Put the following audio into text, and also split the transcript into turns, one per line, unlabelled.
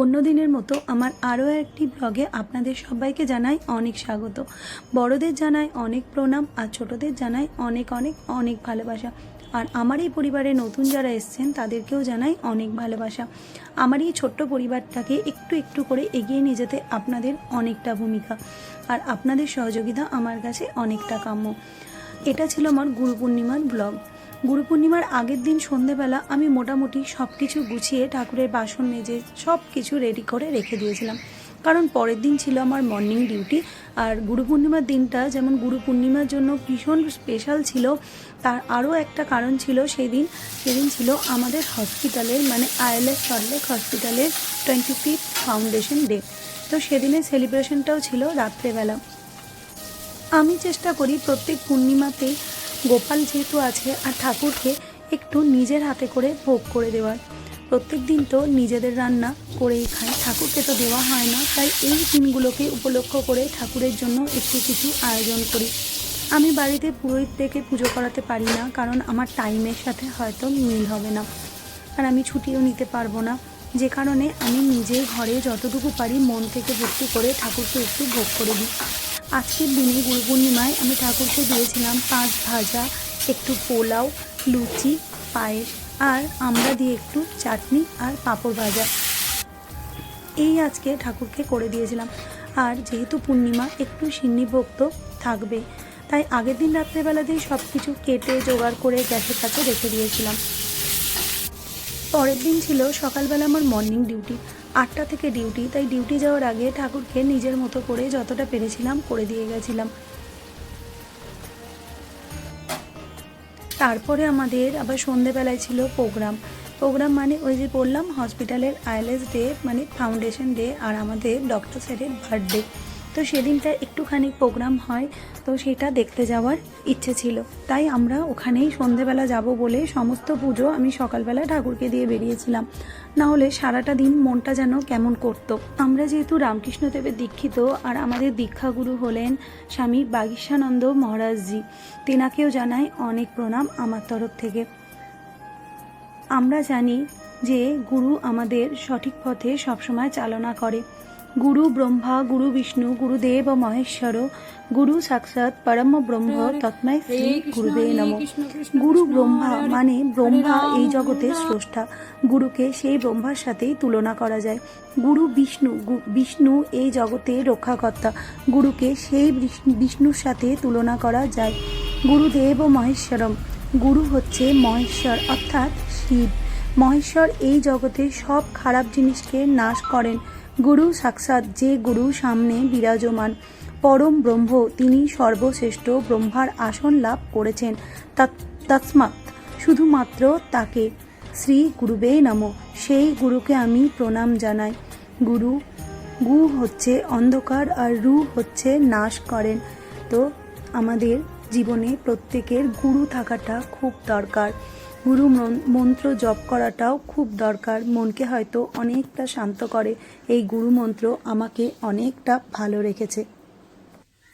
অন্য দিনের মতো আমার আরও একটি ব্লগে আপনাদের সবাইকে জানাই অনেক স্বাগত। বড়দের জানাই অনেক প্রণাম আর ছোটদের জানাই অনেক অনেক অনেক ভালোবাসা। আর আমার এই পরিবারে নতুন যারা এসছেন তাদেরকেও জানাই অনেক ভালোবাসা। আমার এই ছোট্ট পরিবারটাকে একটু একটু করে এগিয়ে নিয়ে যেতে আপনাদের অনেকটা ভূমিকা আর আপনাদের সহযোগিতা আমার কাছে অনেকটা কাম্য। এটা ছিল আমার গুরু পূর্ণিমার ব্লগ। গুরু পূর্ণিমার আগের দিন সন্ধেবেলা আমি মোটামুটি সব কিছু গুছিয়ে ঠাকুরের বাসন মেজে সব কিছু রেডি করে রেখে দিয়েছিলাম, কারণ পরের দিন ছিল আমার মর্নিং ডিউটি। আর গুরু পূর্ণিমার দিনটা যেমন গুরু পূর্ণিমার জন্য ভীষণ স্পেশাল ছিল, তার আরও একটা কারণ ছিল। সেদিন ছিল আমাদের হসপিটালের মানে আইএলএস সল্টলেক হসপিটালের 25th ফাউন্ডেশন ডে। তো সেদিনের সেলিব্রেশনটাও ছিল রাত্রেবেলা। আমি চেষ্টা করি প্রত্যেক পূর্ণিমাতেই গোপাল যেহেতু আছে আর ঠাকুরকে একটু নিজের হাতে করে ভোগ করে দেওয়ার। প্রত্যেক দিন তো নিজেদের রান্না করেই খাই, ঠাকুরকে তো দেওয়া হয় না, তাই এই দিনগুলোকে উপলক্ষ করে ঠাকুরের জন্য একটু কিছু আয়োজন করি। আমি বাড়িতে পুরোহিত ডেকে পুজো করাতে পারি না, কারণ আমার টাইমের সাথে হয়তো মিল হবে না আর আমি ছুটিও নিতে পারবো না, যে কারণে আমি নিজের ঘরে যতটুকু পারি মন থেকে ভক্তি করে ঠাকুরকে একটু ভোগ করে দিই। আজকের দিনে গুরু পূর্ণিমায় আমি ঠাকুরকে দিয়েছিলাম 5 ভাজা, একটু পোলাও, লুচি, পায়েস আর আমরা দিয়ে একটু চাটনি আর পাঁপড় ভাজা, এই আজকে ঠাকুরকে করে দিয়েছিলাম। আর যেহেতু পূর্ণিমা একটু সিন্নিভোগ তো থাকবে, তাই আগের দিন রাত্রেবেলাতেই সব কিছু কেটে জোগাড় করে গ্যাসের কাছে রেখে দিয়েছিলাম। পরের দিন ছিল সকালবেলা আমার মর্নিং ডিউটি, 8টা থেকে ডিউটি, তাই ডিউটি যাওয়ার আগে ঠাকুরকে নিজের মতো করে যতটা পেরেছিলাম করে দিয়ে গেছিলাম। তারপরে আমাদের আবার সন্ধেবেলায় ছিল প্রোগ্রাম মানে ওই যে বললাম হসপিটালের আইএলএস ডে মানে ফাউন্ডেশন ডে আর আমাদের ডক্টর স্যারের বার্থডে। তো সেদিনটা একটুখানি প্রোগ্রাম হয়, তো সেটা দেখতে যাওয়ার ইচ্ছে ছিল, তাই আমরা ওখানেই সন্ধেবেলা যাব বলে সমস্ত পুজো আমি সকালবেলা ঠাকুরকে দিয়ে বেরিয়েছিলাম, না হলে সারাটা দিন মনটা যেন কেমন করতো। আমরা যেহেতু রামকৃষ্ণদেবের দীক্ষিত আর আমাদের দীক্ষাগুরু হলেন স্বামী বাগীশানন্দ মহারাজজি, তেনাকেও জানাই অনেক প্রণাম আমার তরফ থেকে। আমরা জানি যে গুরু আমাদের সঠিক পথে সবসময় চালনা করে। গুরু ব্রহ্মা গুরু বিষ্ণু গুরুদেব মহেশ্বর গুরু সাক্ষাৎ পরম ব্রহ্ম তৎময় শ্রী গুরুবে নমঃ। গুরু ব্রহ্মা মানে ব্রহ্মা এই জগতের স্রষ্টা, গুরুকে সেই ব্রহ্মার সাথেই তুলনা করা যায়। গুরু বিষ্ণু এই জগতের রক্ষাকর্তা, গুরুকে সেই বিষ্ণুর সাথে তুলনা করা যায়। গুরুদেব মহেশ্বরম, গুরু হচ্ছে মহেশ্বর অর্থাৎ শিব। মহেশ্বর এই জগতের সব খারাপ জিনিসকে নাশ করেন। গুরু সাক্ষাৎ, যে গুরু সামনে বিরাজমান। পরম ব্রহ্ম, তিনি সর্বশ্রেষ্ঠ ব্রহ্মার আসন লাভ করেছেন, তস্মাৎ শুধুমাত্র তাকে। শ্রী গুরুবে নমঃ, সেই গুরুকে আমি প্রণাম জানাই। গু হচ্ছে অন্ধকার আর রু হচ্ছে নাশ করেন। তো আমাদের জীবনে প্রত্যেকের গুরু থাকাটা খুব দরকার, গুরু মন্ত্র জপ করাটাও খুব দরকার, মনকে হয়তো অনেকটা শান্ত করে। এই গুরু মন্ত্র আমাকে অনেকটা ভালো রেখেছে।